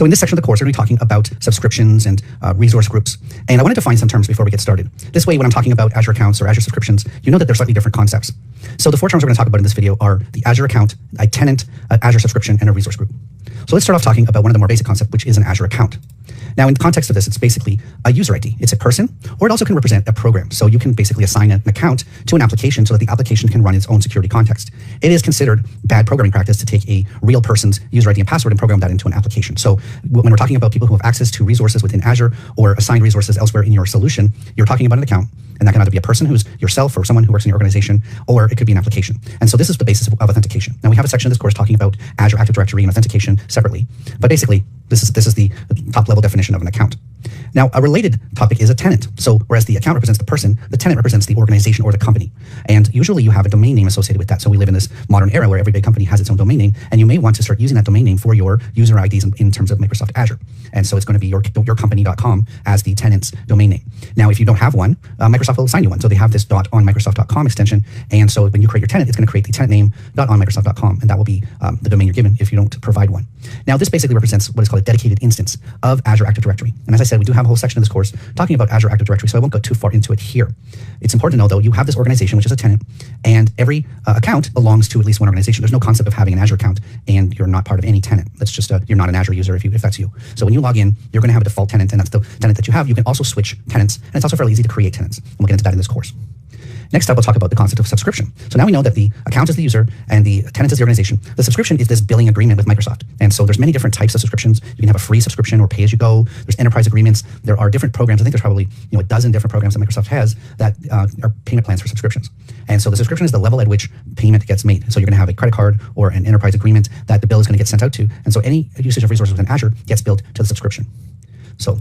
So in this section of the course, we're going to be talking about subscriptions and resource groups. And I want to define some terms before we get started. This way, when I'm talking about Azure accounts or Azure subscriptions, you know that they're slightly different concepts. So the four terms we're going to talk about in this video are the Azure account, a tenant, an Azure subscription, and a resource group. So let's start off talking about one of the more basic concepts, which is an Azure account. Now, in the context of this, it's basically a user ID. It's a person, or it also can represent a program. So you can basically assign an account to an application so that the application can run its own security context. It is considered bad programming practice to take a real person's user ID and password and program that into an application. So when we're talking about people who have access to resources within Azure or assigned resources elsewhere in your solution, you're talking about an account. And that can either be a person who's yourself or someone who works in your organization, or it could be an application. And so this is the basis of authentication. Now we have a section of this course talking about Azure Active Directory and authentication separately. But basically, this is the top level definition of an account. Now, a related topic is a tenant. So whereas the account represents the person, the tenant represents the organization or the company. And usually you have a domain name associated with that. So we live in this modern era where every big company has its own domain name, and you may want to start using that domain name for your user IDs in terms of Microsoft Azure. And so it's going to be yourcompany.com as the tenant's domain name. Now, if you don't have one, Microsoft will assign you one. So they have this .onmicrosoft.com extension. And so when you create your tenant, it's going to create the tenant name .onmicrosoft.com. And that will be the domain you're given if you don't provide one. Now, this basically represents what is called a dedicated instance of Azure Active Directory. And as I said, we do have a whole section of this course talking about Azure Active Directory, so I won't go too far into it here. It's important to know, though, you have this organization, which is a tenant, and every account belongs to at least one organization. There's no concept of having an Azure account and you're not part of any tenant. That's just you're not an Azure user if that's you. So when you log in, you're going to have a default tenant, and that's the tenant that you have. You can also switch tenants, and it's also fairly easy to create tenants. And we'll get into that in this course. Next up, we'll talk about the concept of subscription. So now we know that the account is the user and the tenant is the organization. The subscription is this billing agreement with Microsoft. And so there's many different types of subscriptions. You can have a free subscription or pay as you go. There's enterprise agreements. There are different programs. I think there's probably a dozen different programs that Microsoft has that are payment plans for subscriptions. And so the subscription is the level at which payment gets made. So you're going to have a credit card or an enterprise agreement that the bill is going to get sent out to. And so any usage of resources within Azure gets billed to the subscription. So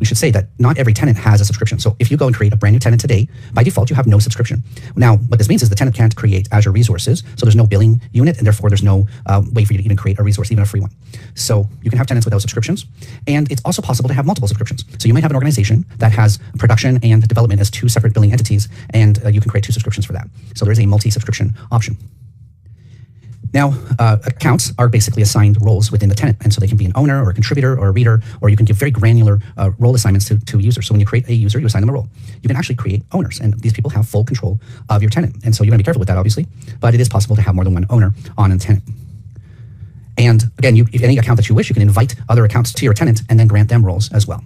we should say that not every tenant has a subscription. So if you go and create a brand new tenant today, by default, you have no subscription. Now, what this means is the tenant can't create Azure resources. So there's no billing unit, and therefore there's no way for you to even create a resource, even a free one. So you can have tenants without subscriptions. And it's also possible to have multiple subscriptions. So you might have an organization that has production and development as two separate billing entities, and you can create two subscriptions for that. So there's a multi-subscription option. Now, accounts are basically assigned roles within the tenant. And so they can be an owner or a contributor or a reader, or you can give very granular role assignments to users. So when you create a user, you assign them a role. You can actually create owners, and these people have full control of your tenant. And so you're going to be careful with that, obviously, but it is possible to have more than one owner on a tenant. And again, if any account that you wish, you can invite other accounts to your tenant and then grant them roles as well.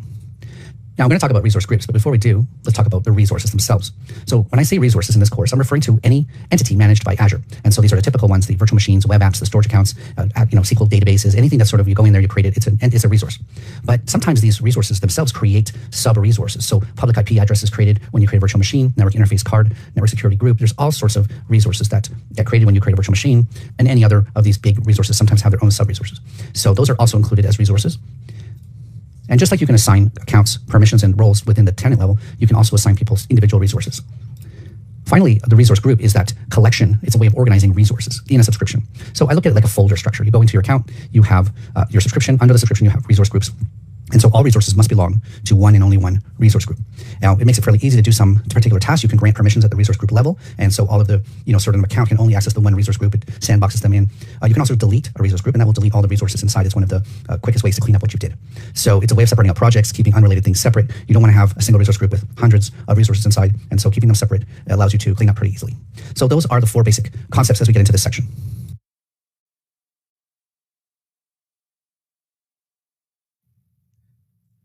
Now, I'm going to talk about resource groups, but before we do, let's talk about the resources themselves. So when I say resources in this course, I'm referring to any entity managed by Azure. And so these are the typical ones: the virtual machines, web apps, the storage accounts, SQL databases, anything that's sort of, you go in there, you create it, it's a resource. But sometimes these resources themselves create sub-resources. So public IP address is created when you create a virtual machine, network interface card, network security group. There's all sorts of resources that get created when you create a virtual machine, and any other of these big resources sometimes have their own sub-resources. So those are also included as resources. And just like you can assign accounts, permissions, and roles within the tenant level, you can also assign people's individual resources. Finally, the resource group is that collection. It's a way of organizing resources in a subscription. So I look at it like a folder structure. You go into your account, you have your subscription. Under the subscription, you have resource groups. And so all resources must belong to one and only one resource group. Now, it makes it fairly easy to do some particular tasks. You can grant permissions at the resource group level. And so all of the, sort of an account can only access the one resource group. It sandboxes them in. You can also delete a resource group, and that will delete all the resources inside. It's one of the quickest ways to clean up what you did. So it's a way of separating out projects, keeping unrelated things separate. You don't want to have a single resource group with hundreds of resources inside. And so keeping them separate allows you to clean up pretty easily. So those are the four basic concepts as we get into this section.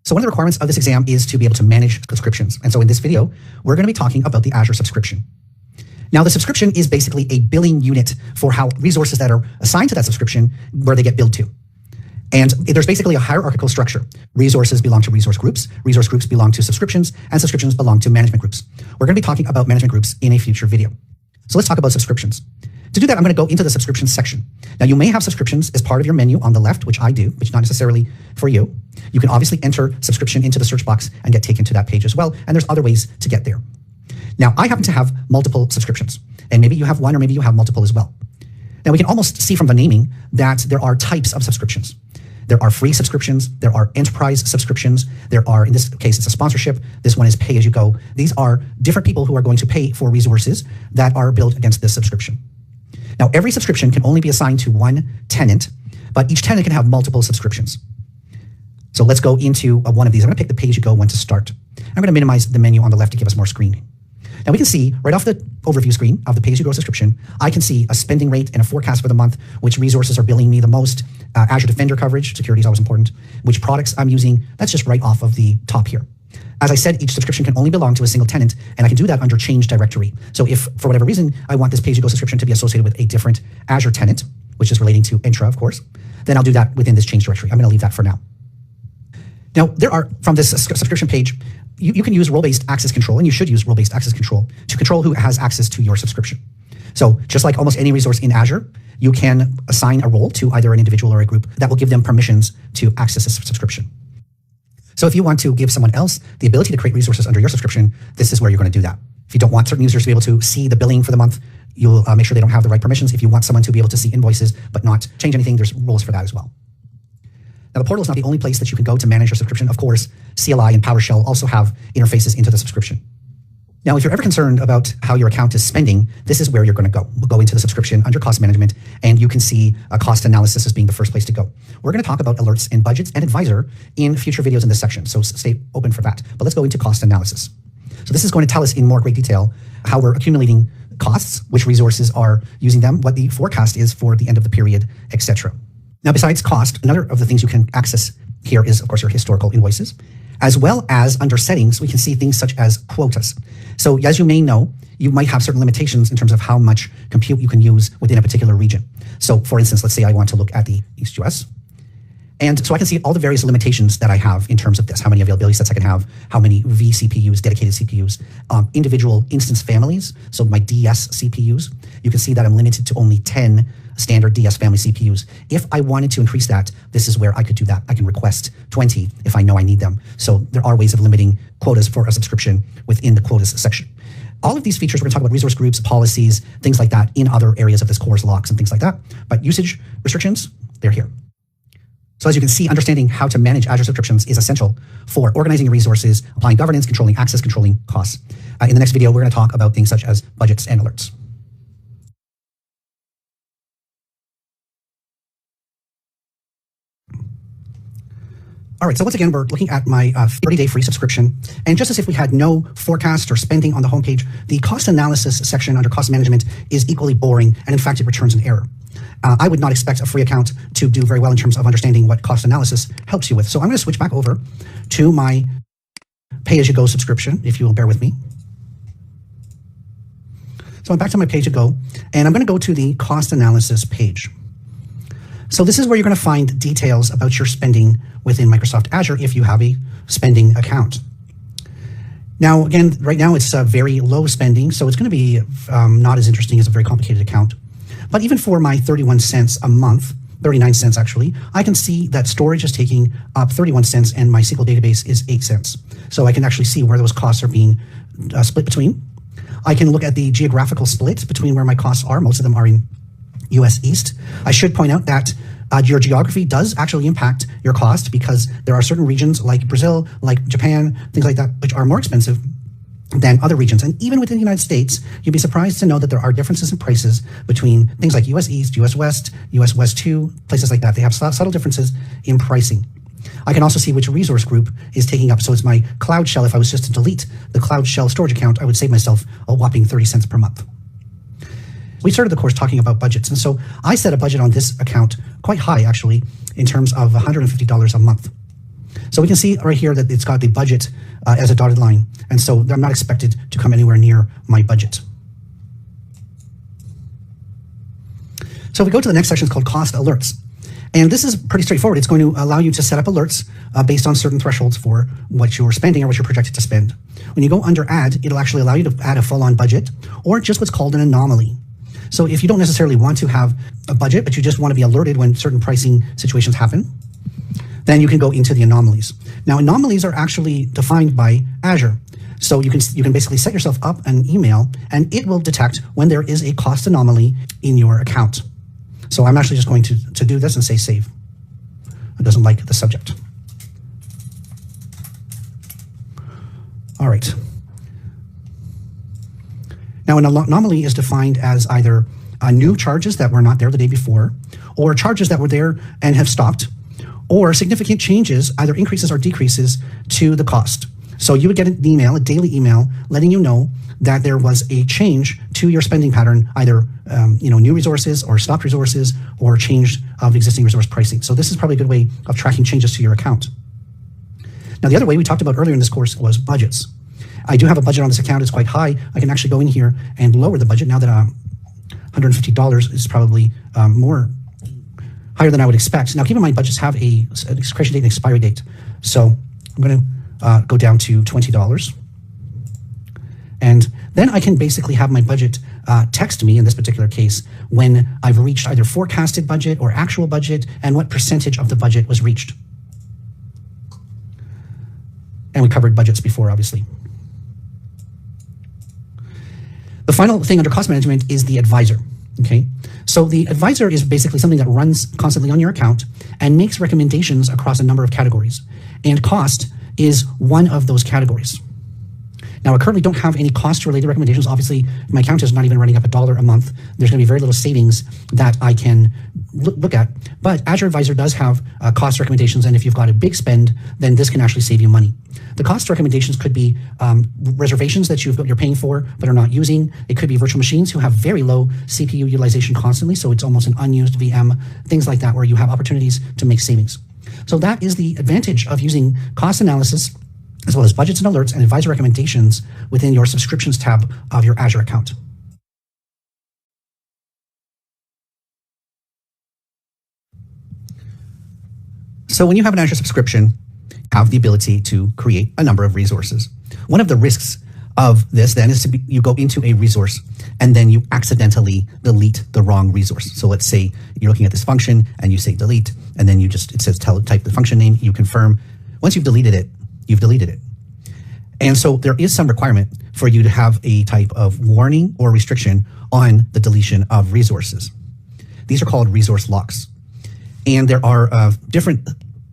So one of the requirements of this exam is to be able to manage subscriptions. And so in this video, we're going to be talking about the Azure subscription. Now, the subscription is basically a billing unit for how resources that are assigned to that subscription, where they get billed to. And there's basically a hierarchical structure. Resources belong to resource groups belong to subscriptions, and subscriptions belong to management groups. We're going to be talking about management groups in a future video. So let's talk about subscriptions. To do that, I'm going to go into the subscriptions section. Now, you may have subscriptions as part of your menu on the left, which I do, which is not necessarily for you. You can obviously enter subscription into the search box and get taken to that page as well. And there's other ways to get there. Now, I happen to have multiple subscriptions, and maybe you have one, or maybe you have multiple as well. Now, we can almost see from the naming that there are types of subscriptions. There are free subscriptions. There are enterprise subscriptions. There are, in this case, it's a sponsorship. This one is pay as you go. These are different people who are going to pay for resources that are billed against this subscription. Now, every subscription can only be assigned to one tenant, but each tenant can have multiple subscriptions. So let's go into one of these. I'm going to pick the pay-as-you-go one to start. I'm going to minimize the menu on the left to give us more screen. Now we can see right off the overview screen of the pay-as-you-go subscription, I can see a spending rate and a forecast for the month, which resources are billing me the most, Azure Defender coverage, security is always important, which products I'm using. That's just right off of the top here. As I said, each subscription can only belong to a single tenant, and I can do that under Change Directory. So if, for whatever reason, I want this pay-as-you-go subscription to be associated with a different Azure tenant, which is relating to Entra, of course, then I'll do that within this Change Directory. I'm going to leave that for now. Now, there are, from this subscription page, you can use role-based access control, and you should use role-based access control to control who has access to your subscription. So just like almost any resource in Azure, you can assign a role to either an individual or a group that will give them permissions to access a subscription. So if you want to give someone else the ability to create resources under your subscription, this is where you're going to do that. If you don't want certain users to be able to see the billing for the month, you'll make sure they don't have the right permissions. If you want someone to be able to see invoices but not change anything, there's rules for that as well. Now, the portal is not the only place that you can go to manage your subscription. Of course, CLI and PowerShell also have interfaces into the subscription. Now, if you're ever concerned about how your account is spending, this is where you're going to go. We'll go into the subscription under cost management, and you can see a cost analysis as being the first place to go. We're going to talk about alerts and budgets and advisor in future videos in this section, so stay open for that. But let's go into cost analysis. So this is going to tell us in more great detail how we're accumulating costs, which resources are using them, what the forecast is for the end of the period, etc. Now, besides cost, another of the things you can access here is, of course, your historical invoices, as well as under settings, we can see things such as quotas. So as you may know, you might have certain limitations in terms of how much compute you can use within a particular region. So for instance, let's say I want to look at the East US. And so I can see all the various limitations that I have in terms of this, how many availability sets I can have, how many vCPUs, dedicated CPUs, individual instance families, so my DS CPUs. You can see that I'm limited to only 10 standard DS family CPUs. If I wanted to increase that, this is where I could do that. I can request 20 if I know I need them. So there are ways of limiting quotas for a subscription within the quotas section. All of these features, we're going to talk about resource groups, policies, things like that in other areas of this course, locks and things like that. But usage restrictions, they're here. So as you can see, understanding how to manage Azure subscriptions is essential for organizing your resources, applying governance, controlling access, controlling costs. In the next video, we're going to talk about things such as budgets and alerts. All right, so once again, we're looking at my 30-day free subscription. And just as if we had no forecast or spending on the homepage, the cost analysis section under cost management is equally boring. And in fact, it returns an error. I would not expect a free account to do very well in terms of understanding what cost analysis helps you with. So I'm going to switch back over to my pay-as-you-go subscription, if you will bear with me. So I'm back to my pay-as-you-go, and I'm going to go to the cost analysis page. So this is where you're going to find details about your spending within Microsoft Azure if you have a spending account. Now, again, right now it's very low spending, so it's going to be not as interesting as a very complicated account. But even for my 31 cents a month, 39 cents actually, I can see that storage is taking up 31 cents and my SQL database is 8 cents. So I can actually see where those costs are being split between. I can look at the geographical split between where my costs are. Most of them are in US East. I should point out that your geography does actually impact your cost because there are certain regions like Brazil, like Japan, things like that, which are more expensive than other regions. And even within the United States, you'd be surprised to know that there are differences in prices between things like US East, US West, US West 2, places like that. They have subtle differences in pricing. I can also see which resource group is taking up. So it's my Cloud Shell. If I was just to delete the Cloud Shell storage account, I would save myself a whopping 30 cents per month. We started the course talking about budgets. And so I set a budget on this account quite high, actually, in terms of $150 a month. So we can see right here that it's got the budget as a dotted line. And so I'm not expected to come anywhere near my budget. So if we go to the next section, it's called cost alerts. And this is pretty straightforward. It's going to allow you to set up alerts based on certain thresholds for what you're spending or what you're projected to spend. When you go under add, it'll actually allow you to add a full-on budget or just what's called an anomaly. So if you don't necessarily want to have a budget, but you just want to be alerted when certain pricing situations happen, then you can go into the anomalies. Now, anomalies are actually defined by Azure. So you can basically set yourself up an email and it will detect when there is a cost anomaly in your account. So I'm actually just going to do this and say save. It doesn't like the subject. All right. Now, an anomaly is defined as either new charges that were not there the day before, or charges that were there and have stopped, or significant changes, either increases or decreases to the cost. So you would get an email, a daily email, letting you know that there was a change to your spending pattern, either new resources or stopped resources or change of existing resource pricing. So this is probably a good way of tracking changes to your account. Now, the other way we talked about earlier in this course was budgets. I do have a budget on this account. It's quite high. I can actually go in here and lower the budget now that $150 is probably more higher than I would expect. Now, keep in mind, budgets have an expiration date and expiry date. So I'm going to go down to $20. And then I can basically have my budget text me, in this particular case, when I've reached either forecasted budget or actual budget and what percentage of the budget was reached. And we covered budgets before, obviously. The final thing under cost management is the advisor, okay? So the advisor is basically something that runs constantly on your account and makes recommendations across a number of categories. And cost is one of those categories. Now, I currently don't have any cost-related recommendations. Obviously, my account is not even running up $1 a month. There's going to be very little savings that I can look at. But Azure Advisor does have cost recommendations, and if you've got a big spend, then this can actually save you money. The cost recommendations could be reservations that you're paying for but are not using. It could be virtual machines who have very low CPU utilization constantly, so it's almost an unused VM, things like that, where you have opportunities to make savings. So that is the advantage of using cost analysis, as well as budgets and alerts and advisor recommendations within your subscriptions tab of your Azure account. So when you have an Azure subscription, you have the ability to create a number of resources. One of the risks of this then is you go into a resource and then you accidentally delete the wrong resource. So let's say you're looking at this function and you say delete, and then it says type the function name, you confirm. Once you've deleted it, you've deleted it. And so there is some requirement for you to have a type of warning or restriction on the deletion of resources. These are called resource locks. And there are different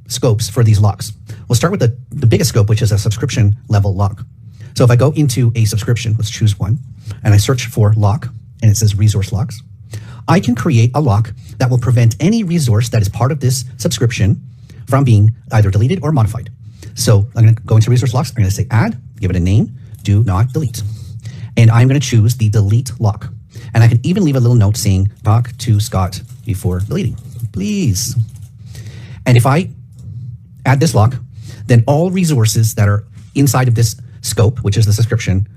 scopes for these locks. We'll start with the biggest scope, which is a subscription level lock. So if I go into a subscription, let's choose one, and I search for lock, and it says resource locks, I can create a lock that will prevent any resource that is part of this subscription from being either deleted or modified. So I'm going to go into resource locks. I'm going to say add, give it a name, do not delete. And I'm going to choose the delete lock. And I can even leave a little note saying, talk to Scott before deleting, please. And if I add this lock, then all resources that are inside of this scope, which is the subscription,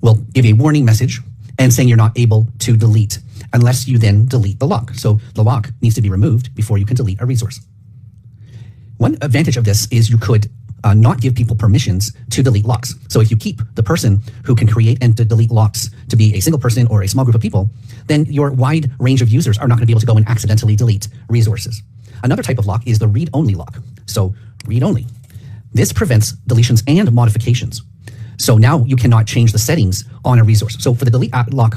will give a warning message and saying you're not able to delete unless you then delete the lock. So the lock needs to be removed before you can delete a resource. One advantage of this is you could not give people permissions to delete locks. So if you keep the person who can create and to delete locks to be a single person or a small group of people, then your wide range of users are not going to be able to go and accidentally delete resources. Another type of lock is the read-only lock. So read-only. This prevents deletions and modifications. So now you cannot change the settings on a resource. So for the delete app lock,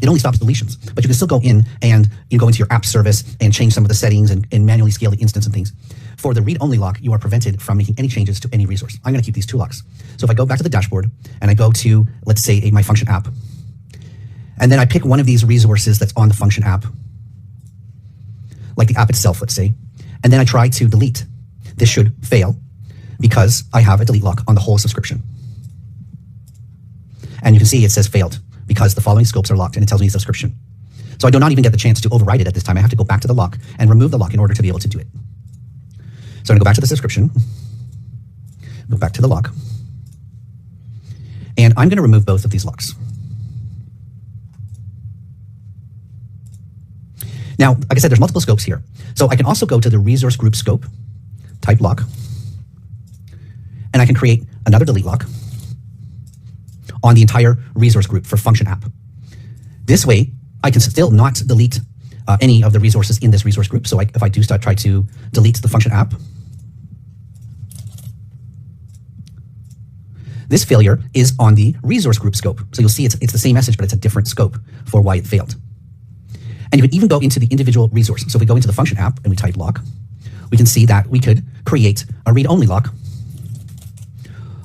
it only stops deletions, but you can still go in and you go into your app service and change some of the settings and manually scale the instance and things. For the read-only lock, you are prevented from making any changes to any resource. I'm going to keep these two locks. So if I go back to the dashboard and I go to, let's say, my function app, and then I pick one of these resources that's on the function app, like the app itself, let's say, and then I try to delete, this should fail because I have a delete lock on the whole subscription. And you can see it says failed because the following scopes are locked and it tells me subscription. So I do not even get the chance to override it at this time. I have to go back to the lock and remove the lock in order to be able to do it. So I'm going to go back to the subscription, go back to the lock, and I'm going to remove both of these locks. Now, like I said, there's multiple scopes here. So I can also go to the resource group scope, type lock, and I can create another delete lock on the entire resource group for function app. This way, I can still not delete any of the resources in this resource group. So if I do try to delete the function app, this failure is on the resource group scope. So you'll see it's the same message, but it's a different scope for why it failed. And you can even go into the individual resource. So if we go into the function app and we type lock, we can see that we could create a read-only lock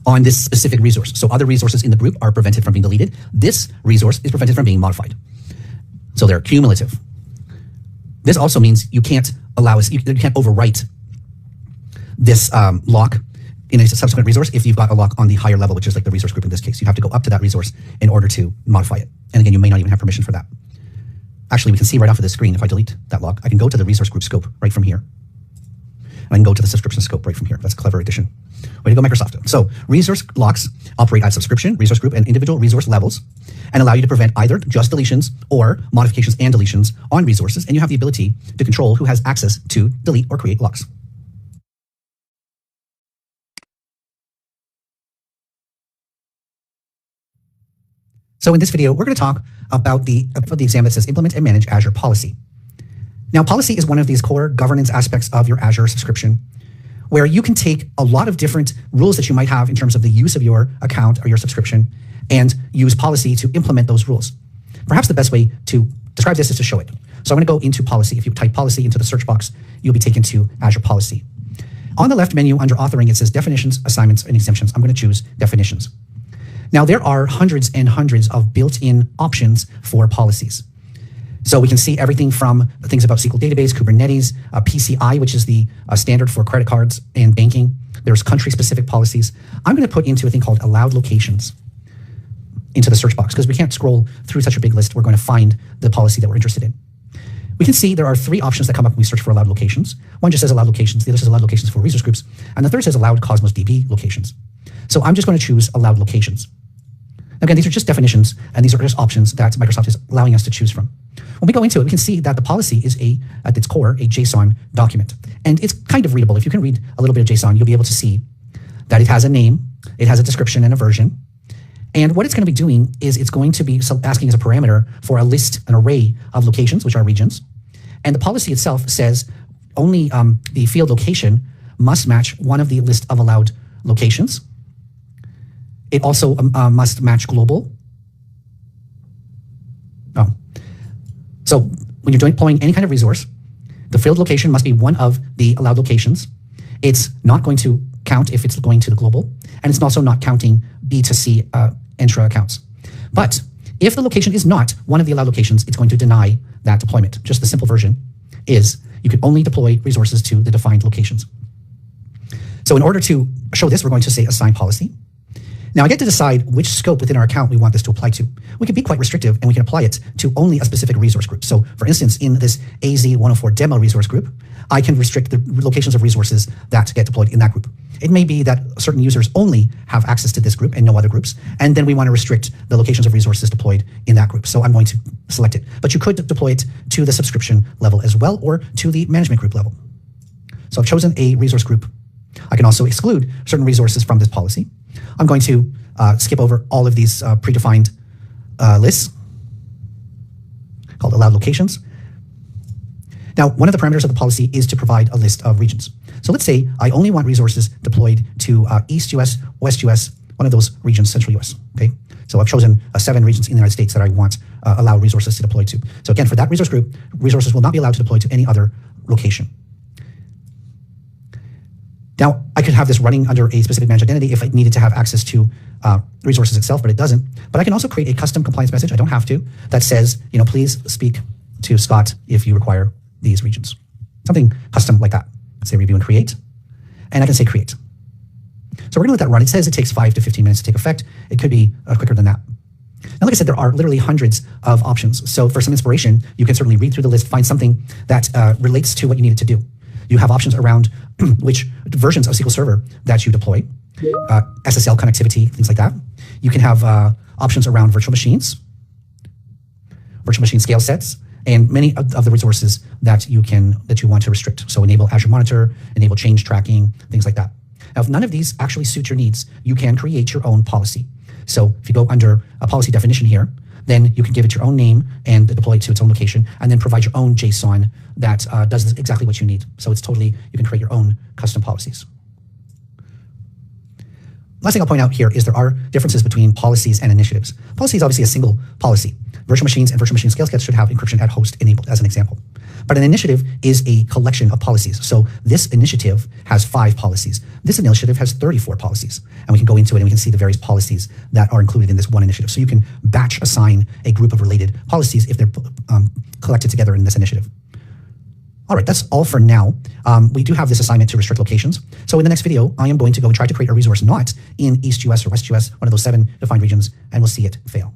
on this specific resource. So other resources in the group are prevented from being deleted. This resource is prevented from being modified. So they're cumulative. This also means you can't allow us, you can't overwrite this lock in a subsequent resource if you've got a lock on the higher level, which is like the resource group in this case. You have to go up to that resource in order to modify it. And again, you may not even have permission for that. Actually, we can see right off of the screen, if I delete that lock, I can go to the resource group scope right from here. And I can go to the subscription scope right from here. That's a clever addition. Way to go, Microsoft. So resource locks operate at subscription, resource group, and individual resource levels and allow you to prevent either just deletions or modifications and deletions on resources. And you have the ability to control who has access to delete or create locks. So in this video, we're going to talk about the exam that says implement and manage Azure policy. Now, policy is one of these core governance aspects of your Azure subscription, where you can take a lot of different rules that you might have in terms of the use of your account or your subscription and use policy to implement those rules. Perhaps the best way to describe this is to show it. So I'm going to go into policy. If you type policy into the search box, you'll be taken to Azure policy. On the left menu under authoring, it says definitions, assignments, and exemptions. I'm going to choose definitions. Now, there are hundreds and hundreds of built-in options for policies. So we can see everything from things about SQL database, Kubernetes, PCI, which is the standard for credit cards and banking. There's country-specific policies. I'm going to put into a thing called allowed locations into the search box because we can't scroll through such a big list. We're going to find the policy that we're interested in. We can see there are three options that come up when we search for allowed locations. One just says allowed locations. The other says allowed locations for resource groups. And the third says allowed Cosmos DB locations. So I'm just going to choose allowed locations. Again, these are just definitions, and these are just options that Microsoft is allowing us to choose from. When we go into it, we can see that the policy is at its core, a JSON document. And it's kind of readable. If you can read a little bit of JSON, you'll be able to see that it has a name, it has a description and a version. And what it's going to be doing is it's going to be asking as a parameter for a list, an array of locations, which are regions. And the policy itself says only the field location must match one of the list of allowed locations. It also must match global. So when you're deploying any kind of resource, the field location must be one of the allowed locations. It's not going to count if it's going to the global, and it's also not counting B2C Entra accounts. But if the location is not one of the allowed locations, it's going to deny that deployment. Just the simple version is you can only deploy resources to the defined locations. So in order to show this, we're going to say assign policy. Now I get to decide which scope within our account we want this to apply to. We can be quite restrictive and we can apply it to only a specific resource group. So for instance, in this AZ104 demo resource group, I can restrict the locations of resources that get deployed in that group. It may be that certain users only have access to this group and no other groups. And then we want to restrict the locations of resources deployed in that group. So I'm going to select it. But you could deploy it to the subscription level as well, or to the management group level. So I've chosen a resource group. I can also exclude certain resources from this policy. I'm going to skip over all of these predefined lists called allowed locations. Now, one of the parameters of the policy is to provide a list of regions. So let's say I only want resources deployed to East US, West US, one of those regions, Central US, okay? So I've chosen 7 regions in the United States that I want allowed resources to deploy to. So again, for that resource group, resources will not be allowed to deploy to any other location. Now, I could have this running under a specific managed identity if I needed to have access to resources itself, but it doesn't. But I can also create a custom compliance message, I don't have to, that says, please speak to Scott if you require these regions. Something custom like that. Say review and create, and I can say create. So we're gonna let that run. It says it takes 5 to 15 minutes to take effect. It could be quicker than that. Now, like I said, there are literally hundreds of options. So for some inspiration, you can certainly read through the list, find something that relates to what you need it to do. You have options around which versions of SQL Server that you deploy, SSL connectivity, things like that. You can have options around virtual machines, virtual machine scale sets, and many of the resources that you want to restrict. So enable Azure Monitor, enable change tracking, things like that. Now, if none of these actually suit your needs, you can create your own policy. So if you go under a policy definition here, then you can give it your own name and deploy it to its own location, and then provide your own JSON that does exactly what you need. So it's totally, you can create your own custom policies. Last thing I'll point out here is there are differences between policies and initiatives. Policy is obviously a single policy. Virtual machines and virtual machine scale sets should have encryption at host enabled as an example. But an initiative is a collection of policies. So this initiative has 5 policies. This initiative has 34 policies. And we can go into it and we can see the various policies that are included in this one initiative. So you can batch assign a group of related policies if they're collected together in this initiative. All right, that's all for now. We do have this assignment to restrict locations. So in the next video, I am going to go and try to create a resource not in East US or West US, one of those 7 defined regions, and we'll see it fail.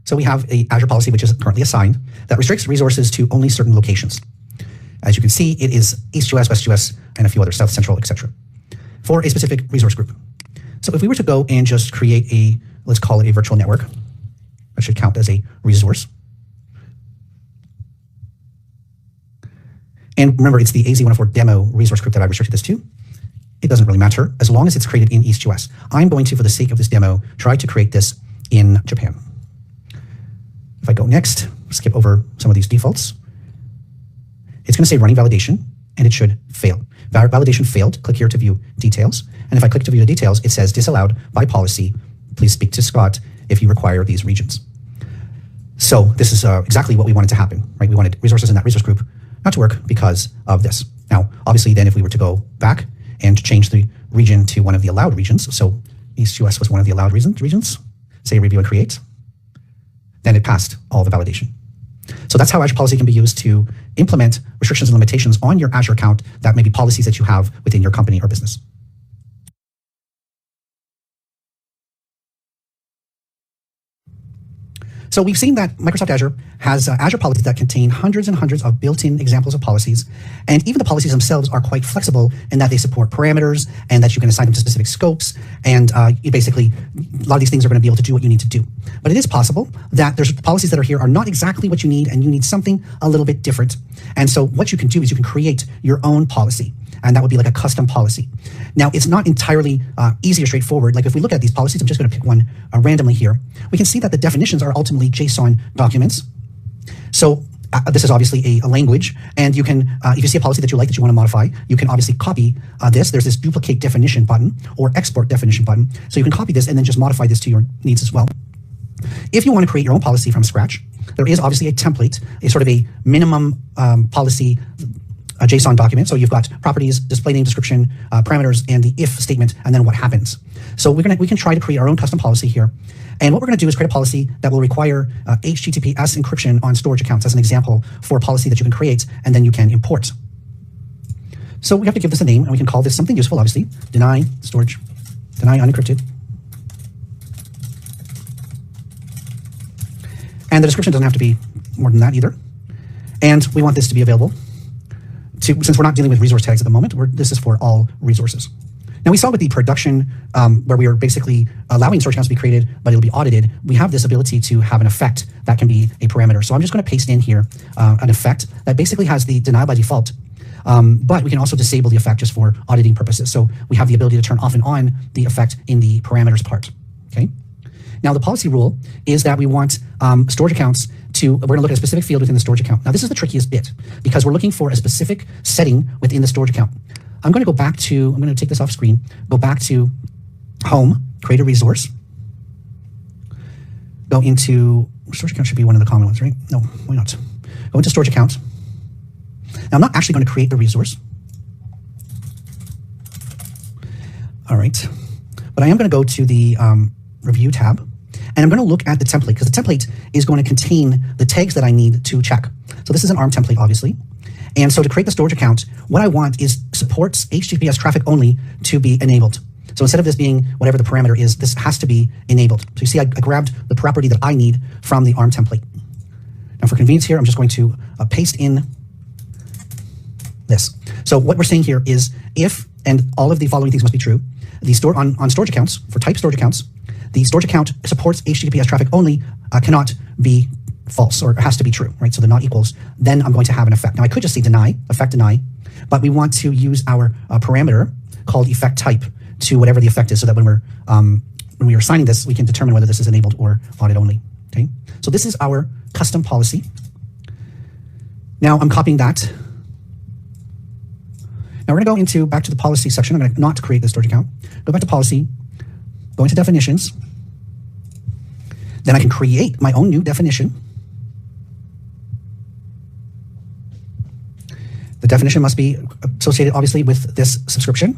So we have a Azure policy, which is currently assigned, that restricts resources to only certain locations. As you can see, it is East US, West US, and a few others, South Central, etc., for a specific resource group. So if we were to go and just create a, let's call it a virtual network, that should count as a resource. And remember, it's the AZ104 demo resource group that I restricted this to. It doesn't really matter, as long as it's created in East US. I'm going to, for the sake of this demo, try to create this in Japan. If I go next, skip over some of these defaults, it's going to say running validation, and it should fail. Validation failed. Click here to view details. And if I click to view the details, it says disallowed by policy. Please speak to Scott if you require these regions. So this is exactly what we wanted to happen, right? We wanted resources in that resource group not to work because of this. Now, obviously, then if we were to go back and change the region to one of the allowed regions, so East US was one of the allowed regions, say review and create, then it passed all the validation. So that's how Azure policy can be used to implement restrictions and limitations on your Azure account that may be policies that you have within your company or business. So we've seen that Microsoft Azure has Azure policies that contain hundreds and hundreds of built-in examples of policies. And even the policies themselves are quite flexible in that they support parameters and that you can assign them to specific scopes. And you basically, a lot of these things are going to be able to do what you need to do. But it is possible that there's policies that are here are not exactly what you need, and you need something a little bit different. And so what you can do is you can create your own policy. And that would be like a custom policy. Now, it's not entirely easy or straightforward. Like if we look at these policies, I'm just going to pick one randomly here. We can see that the definitions are ultimately JSON documents. So this is obviously a language, and you can, if you see a policy that you like that you want to modify, you can obviously copy this. There's this duplicate definition button or export definition button. So you can copy this and then just modify this to your needs as well. If you want to create your own policy from scratch, there is obviously a template, a sort of a minimum policy a JSON document. So you've got properties, display name, description, parameters, and the if statement, and then what happens. So we can try to create our own custom policy here. And what we're going to do is create a policy that will require HTTPS encryption on storage accounts as an example for a policy that you can create and then you can import. So we have to give this a name, and we can call this something useful, obviously. Deny storage, deny unencrypted. And the description doesn't have to be more than that either. And we want this to be available since we're not dealing with resource tags at the moment, this is for all resources. Now we saw with the production where we are basically allowing storage accounts to be created, but it'll be audited. We have this ability to have an effect that can be a parameter. So I'm just going to paste in here an effect that basically has the denial by default, but we can also disable the effect just for auditing purposes. So we have the ability to turn off and on the effect in the parameters part. Okay. Now the policy rule is that we want storage accounts we're going to look at a specific field within the storage account. Now this is the trickiest bit because we're looking for a specific setting within the storage account. I'm going to go back to, I'm going to take this off screen, go back to home, create a resource, go into, storage account should be one of the common ones, right? No, why not? Go into storage account. Now I'm not actually going to create the resource. All right, but I am going to go to the review tab. And I'm going to look at the template because the template is going to contain the tags that I need to check. So this is an ARM template, obviously. And so to create the storage account, what I want is supports HTTPS traffic only to be enabled. So instead of this being whatever the parameter is, this has to be enabled. So you see, I grabbed the property that I need from the ARM template. Now for convenience here, I'm just going to paste in this. So what we're saying here is if, and all of the following things must be true, the on storage accounts, for type storage accounts, the storage account supports HTTPS traffic only cannot be false, or it has to be true, right? So the not equals, then I'm going to have an effect. Now I could just say deny, effect deny, but we want to use our parameter called effect type to whatever the effect is so that when we are assigning this, we can determine whether this is enabled or audit only, okay? So this is our custom policy. Now I'm copying that. Now we're going to go back to the policy section. I'm going to not create the storage account. Go back to policy, go into definitions. Then I can create my own new definition. The definition must be associated, obviously, with this subscription.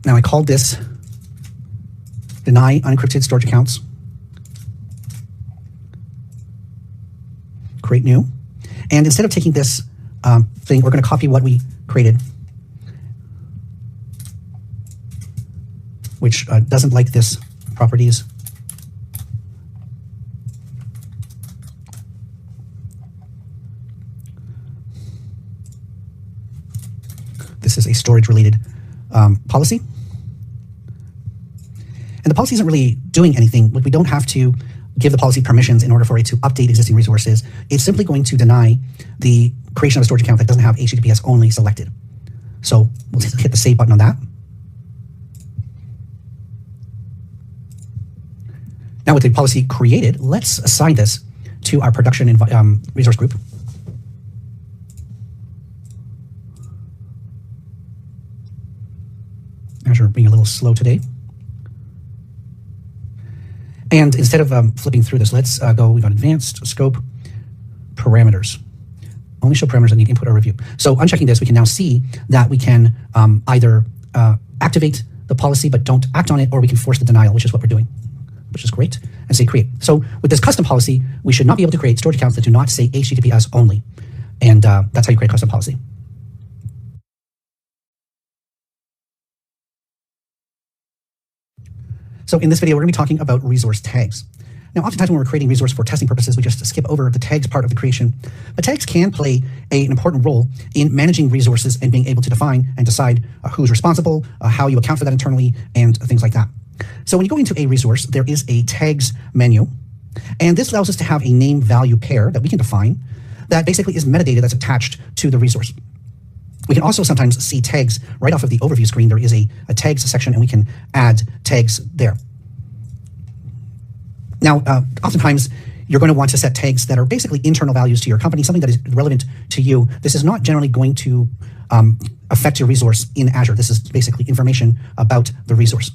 Now I called this deny unencrypted storage accounts. Create new. And instead of taking this thing, we're going to copy what we created, which doesn't like this properties. This is a storage-related policy. And the policy isn't really doing anything. We don't have to give the policy permissions in order for it to update existing resources. It's simply going to deny the creation of a storage account that doesn't have HTTPS only selected. So we'll hit the save button on that. Now with the policy created, let's assign this to our production resource group. Azure being a little slow today. And instead of flipping through this, let's go, we've got advanced scope parameters. Only show parameters that need input or review. So unchecking this, we can now see that we can either activate the policy but don't act on it, or we can force the denial, which is what we're doing, which is great, and say create. So with this custom policy, we should not be able to create storage accounts that do not say HTTPS only. And that's how you create a custom policy. So in this video, we're going to be talking about resource tags. Now, oftentimes when we're creating resource for testing purposes, we just skip over the tags part of the creation. But tags can play an important role in managing resources and being able to define and decide who's responsible, how you account for that internally, and things like that. So when you go into a resource, there is a tags menu. And this allows us to have a name value pair that we can define that basically is metadata that's attached to the resource. We can also sometimes see tags right off of the overview screen. There is a tags section, and we can add tags there. Now, oftentimes, you're going to want to set tags that are basically internal values to your company, something that is relevant to you. This is not generally going to affect your resource in Azure. This is basically information about the resource.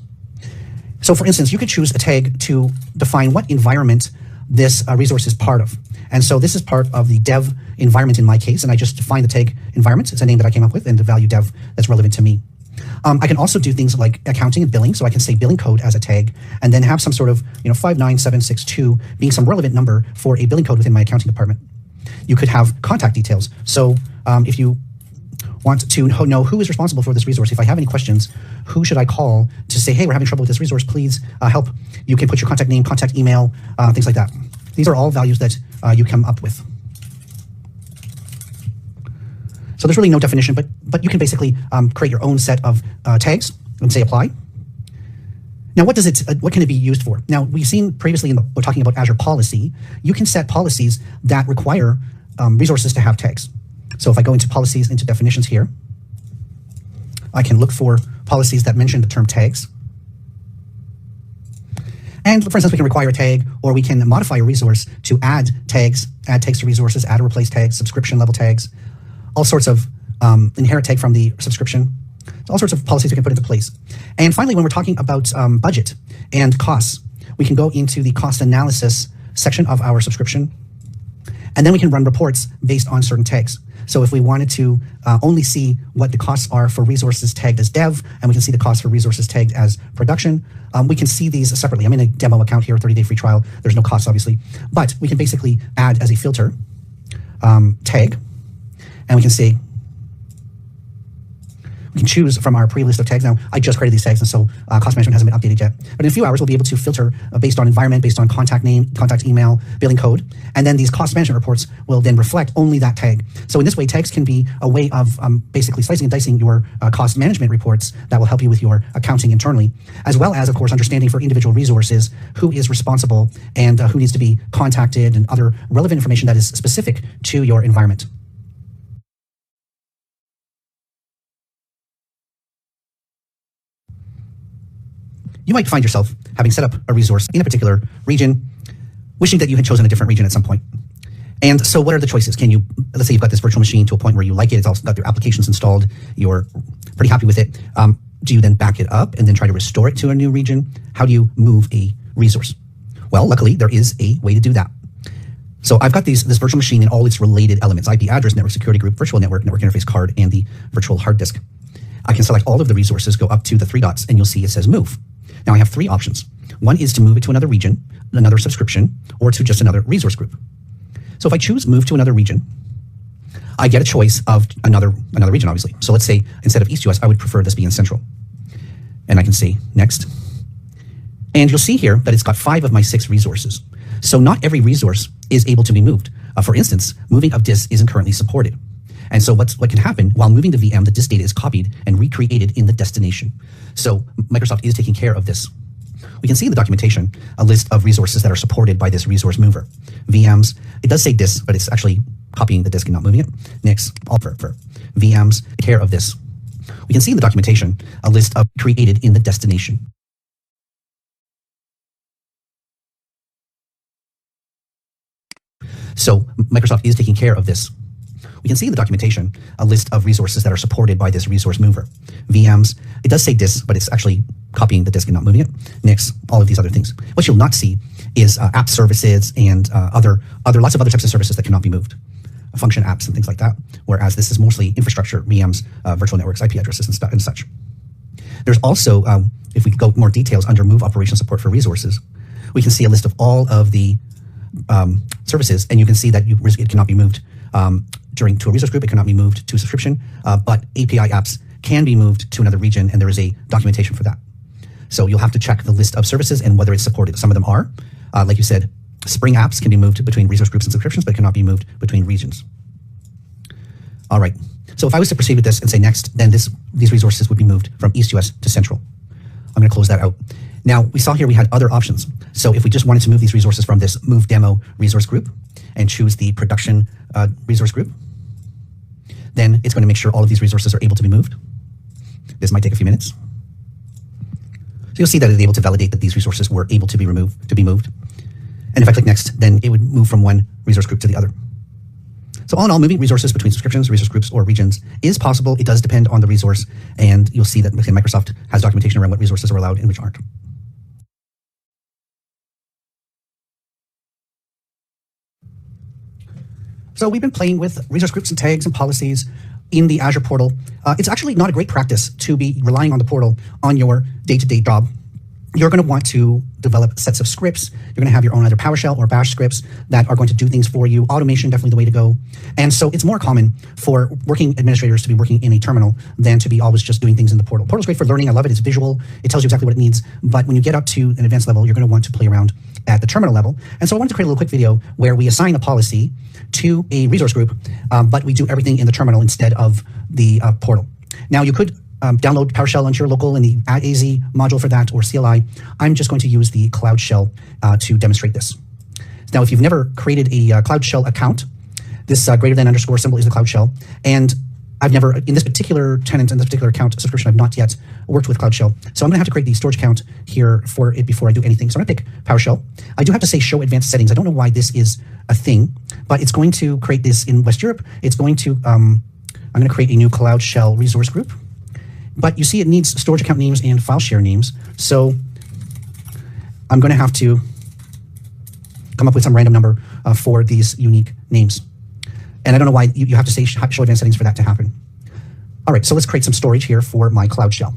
So for instance, you could choose a tag to define what environment this resource is part of. And so this is part of the dev environment in my case, and I just define the tag environment. It's a name that I came up with, and the value dev that's relevant to me. I can also do things like accounting and billing, so I can say billing code as a tag, and then have some sort of 59762 being some relevant number for a billing code within my accounting department. You could have contact details. So if you want to know who is responsible for this resource, if I have any questions, who should I call to say, hey, we're having trouble with this resource, please help. You can put your contact name, contact email, things like that. These are all values that you come up with. So there's really no definition, but you can basically create your own set of tags and say apply. Now, what can it be used for? Now, we've seen previously we're talking about Azure policy. You can set policies that require resources to have tags. So if I go into policies, into definitions here, I can look for policies that mention the term tags. And for instance, we can require a tag, or we can modify a resource to add tags to resources, add or replace tags, subscription level tags, all sorts of inherit tag from the subscription, all sorts of policies we can put into place. And finally, when we're talking about budget and costs, we can go into the cost analysis section of our subscription, and then we can run reports based on certain tags. So if we wanted to only see what the costs are for resources tagged as dev, and we can see the costs for resources tagged as production, we can see these separately. I'm in a demo account here, 30-day free trial. There's no costs, obviously. But we can basically add as a filter tag, and we can say, we can choose from our pre-list of tags. Now, I just created these tags, and so cost management hasn't been updated yet. But in a few hours, we'll be able to filter based on environment, based on contact name, contact email, billing code. And then these cost management reports will then reflect only that tag. So in this way, tags can be a way of basically slicing and dicing your cost management reports that will help you with your accounting internally, as well as, of course, understanding for individual resources who is responsible and who needs to be contacted and other relevant information that is specific to your environment. You might find yourself having set up a resource in a particular region, wishing that you had chosen a different region at some point. And so what are the choices? Let's say you've got this virtual machine to a point where you like it, it's also got your applications installed, you're pretty happy with it. Do you then back it up and then try to restore it to a new region? How do you move a resource? Well, luckily, there is a way to do that. So I've got this virtual machine and all its related elements: IP address, network security group, virtual network, network interface card, and the virtual hard disk. I can select all of the resources, go up to the three dots, and you'll see it says move. Now I have three options. One is to move it to another region, another subscription, or to just another resource group. So if I choose move to another region, I get a choice of another region, obviously. So let's say instead of East US, I would prefer this be in Central. And I can say next. And you'll see here that it's got 5 of my 6 resources. So not every resource is able to be moved. For instance, moving of disk isn't currently supported. And so what can happen while moving the VM, the disk data is copied and recreated in the destination. So Microsoft is taking care of this. We can see in the documentation a list of resources that are supported by this resource mover. VMs, it does say disk, but it's actually copying the disk and not moving it. Next, all for VMs, take care of this. We can see in the documentation a list of created in the destination. So Microsoft is taking care of this. We can see in the documentation a list of resources that are supported by this resource mover. VMs, it does say disk, but it's actually copying the disk and not moving it. Next, all of these other things. What you'll not see is app services and lots of other types of services that cannot be moved. Function apps and things like that, whereas this is mostly infrastructure, VMs, virtual networks, IP addresses, and such. There's also, if we go more details under move operation support for resources, we can see a list of all of the services, and you can see that it cannot be moved to a resource group, it cannot be moved to subscription, but API apps can be moved to another region, and there is a documentation for that. So you'll have to check the list of services and whether it's supported. Some of them are, like you said, Spring apps can be moved between resource groups and subscriptions, but cannot be moved between regions. All right, so if I was to proceed with this and say next, then these resources would be moved from East US to Central. I'm gonna close that out. Now, we saw here we had other options. So if we just wanted to move these resources from this move demo resource group and choose the production resource group, then it's going to make sure all of these resources are able to be moved. This might take a few minutes. So you'll see that it's able to validate that these resources were able to be moved. And if I click next, then it would move from one resource group to the other. So all in all, moving resources between subscriptions, resource groups, or regions is possible. It does depend on the resource, and you'll see that Microsoft has documentation around what resources are allowed and which aren't. So we've been playing with resource groups and tags and policies in the Azure portal. It's actually not a great practice to be relying on the portal on your day-to-day job. You're going to want to develop sets of scripts. You're going to have your own either PowerShell or Bash scripts that are going to do things for you. Automation, definitely the way to go. And so it's more common for working administrators to be working in a terminal than to be always just doing things in the portal. Portal's great for learning. I love it. It's visual. It tells you exactly what it needs. But when you get up to an advanced level, you're going to want to play around at the terminal level. And so I wanted to create a little quick video where we assign a policy to a resource group, but we do everything in the terminal instead of the portal. Now you could download PowerShell onto your local and the AZ module for that, or CLI. I'm just going to use the Cloud Shell to demonstrate this. Now, if you've never created a Cloud Shell account, this greater than underscore symbol is the Cloud Shell. And I've never, in this particular tenant and this particular account subscription, I've not yet worked with Cloud Shell. So I'm going to have to create the storage account here for it before I do anything. So I'm going to pick PowerShell. I do have to say show advanced settings. I don't know why this is a thing, but it's going to create this in West Europe. It's going to, I'm going to create a new Cloud Shell resource group. But you see it needs storage account names and file share names. So I'm going to have to come up with some random number for these unique names. And I don't know why you have to say show advanced settings for that to happen. All right, so let's create some storage here for my Cloud Shell.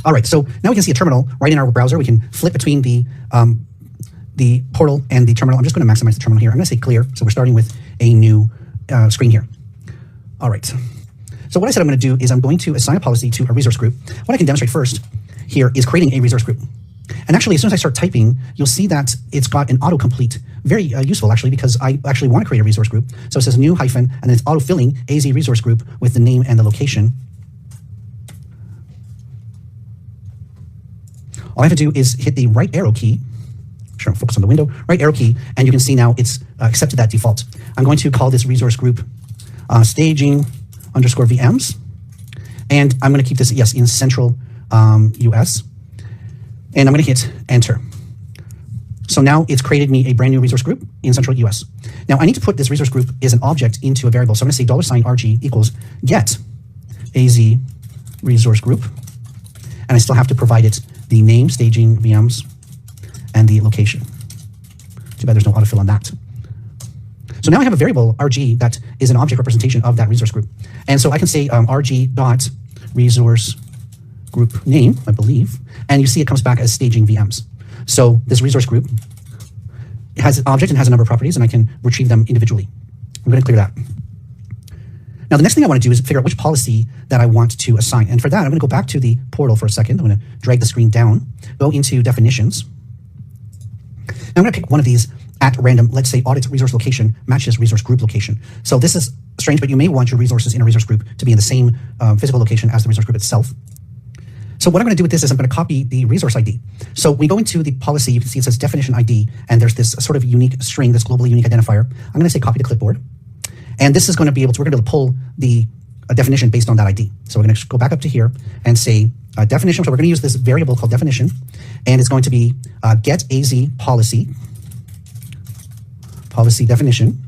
All right, so now we can see a terminal right in our browser. We can flip between the portal and the terminal. I'm just going to maximize the terminal here. I'm going to say clear. So we're starting with a new screen here. All right. So what I said I'm going to do is I'm going to assign a policy to a resource group. What I can demonstrate first here is creating a resource group. And actually, as soon as I start typing, you'll see that it's got an autocomplete. Very useful, actually, because I actually want to create a resource group. So it says new hyphen, and then it's autofilling AZ resource group with the name and the location. All I have to do is hit the right arrow key. Sure, focus on the window. Right arrow key, and you can see now it's accepted that default. I'm going to call this resource group staging underscore VMs. And I'm going to keep this, yes, in Central US. And I'm going to hit enter. So now it's created me a brand new resource group in Central US. Now I need to put this resource group as an object into a variable. So I'm going to say $RG equals get AZ resource group. And I still have to provide it the name, staging, VMs, and the location. Too bad there's no autofill on that. So now I have a variable RG that is an object representation of that resource group. And so I can say RG dot resource group name, I believe, and you see it comes back as staging VMs. So this resource group has an object and has a number of properties, and I can retrieve them individually. I'm going to clear that. Now, the next thing I want to do is figure out which policy that I want to assign. And for that, I'm going to go back to the portal for a second. I'm going to drag the screen down, go into definitions. I'm going to pick one of these at random. Let's say audit resource location matches resource group location. So this is strange, but you may want your resources in a resource group to be in the same physical location as the resource group itself. So what I'm going to do with this is I'm going to copy the resource ID. So we go into the policy, you can see it says definition ID, and there's this sort of unique string, this globally unique identifier. I'm going to say copy to clipboard. And this is going to be able to, we're going to be able to pull the definition based on that ID. So we're going to go back up to here and say definition. So we're going to use this variable called definition, and it's going to be get AZ policy definition.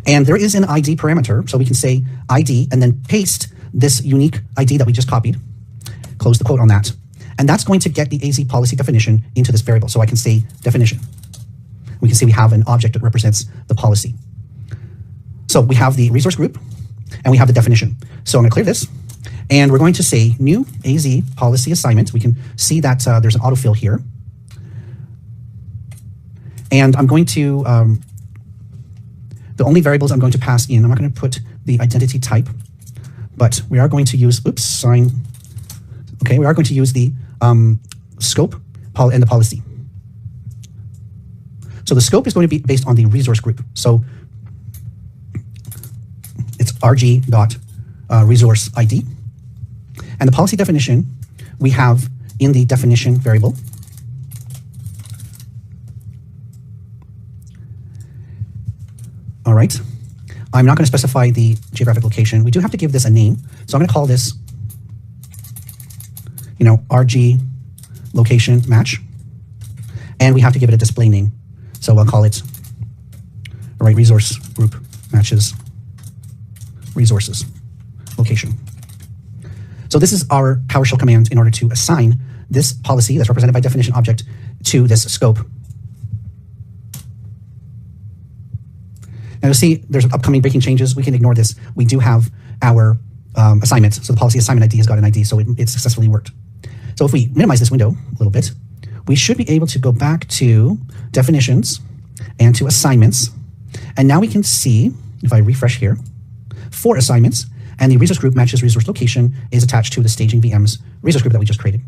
And there is an ID parameter, so we can say ID and then paste this unique ID that we just copied, close the quote on that. And that's going to get the AZ policy definition into this variable. So I can say definition. We can see we have an object that represents the policy. So we have the resource group and we have the definition. So I'm going to clear this and we're going to say new AZ policy assignment. We can see that there's an autofill here. And I'm going to, the only variables I'm going to pass in, I'm not going to put the identity type, but we are going to use, we are going to use the scope and the policy. So the scope is going to be based on the resource group. So it's RG dot resource ID. And the policy definition we have in the definition variable. All right. I'm not going to specify the geographic location. We do have to give this a name. So I'm going to call this, RG location match. And we have to give it a display name. So I'll call it, resource group matches resources location. So this is our PowerShell command in order to assign this policy that's represented by definition object to this scope. Now you'll see there's upcoming breaking changes. We can ignore this. We do have our assignment. So the policy assignment ID has got an ID, so it successfully worked. So if we minimize this window a little bit, we should be able to go back to definitions and to assignments. And now we can see, if I refresh here, 4 assignments, and the resource group matches resource location is attached to the staging VM's resource group that we just created.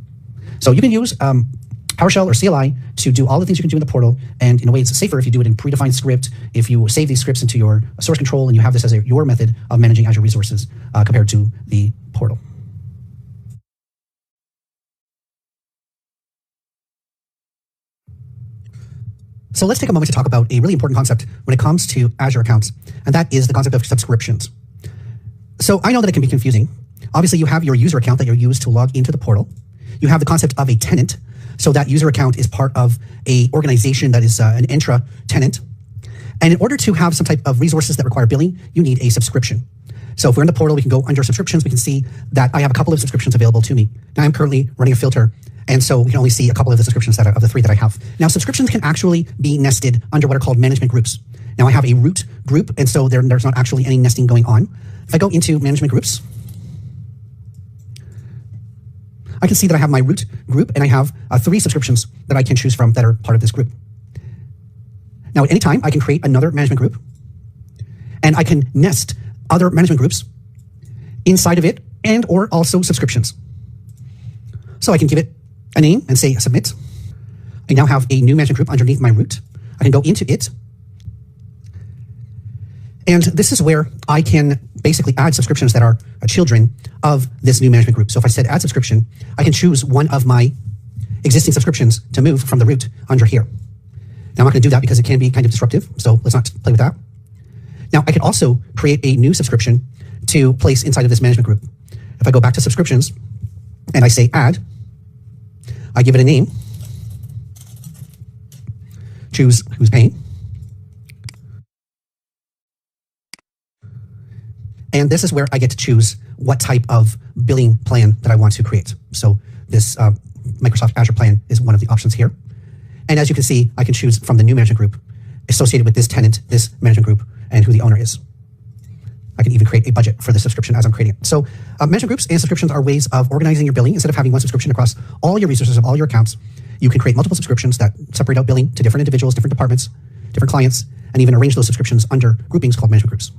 So you can use PowerShell or CLI to do all the things you can do in the portal, and in a way it's safer if you do it in predefined script, if you save these scripts into your source control and you have this as your method of managing Azure resources compared to the portal. So let's take a moment to talk about a really important concept when it comes to Azure accounts, and that is the concept of subscriptions. So I know that it can be confusing. Obviously, you have your user account that you use to log into the portal. You have the concept of a tenant. So that user account is part of an organization that is an intra-tenant. And in order to have some type of resources that require billing, you need a subscription. So if we're in the portal, we can go under subscriptions. We can see that I have a couple of subscriptions available to me. Now I'm currently running a filter, and so we can only see a couple of the subscriptions of the 3 that I have. Now subscriptions can actually be nested under what are called management groups. Now I have a root group, and so there's not actually any nesting going on. If I go into management groups, I can see that I have my root group and I have 3 subscriptions that I can choose from that are part of this group. Now at any time, I can create another management group and I can nest other management groups inside of it and or also subscriptions. So I can give it a name and say submit. I now have a new management group underneath my root. I can go into it. And this is where I can basically add subscriptions that are children of this new management group. So if I said add subscription, I can choose one of my existing subscriptions to move from the root under here. Now I'm not going to do that because it can be kind of disruptive, so let's not play with that. Now I can also create a new subscription to place inside of this management group. If I go back to subscriptions and I say add, I give it a name, choose who's paying, and this is where I get to choose what type of billing plan that I want to create. So this Microsoft Azure plan is one of the options here. And as you can see, I can choose from the new management group associated with this tenant, this management group, and who the owner is. I can even create a budget for the subscription as I'm creating it. So management groups and subscriptions are ways of organizing your billing. Instead of having one subscription across all your resources of all your accounts, you can create multiple subscriptions that separate out billing to different individuals, different departments, different clients, and even arrange those subscriptions under groupings called management groups.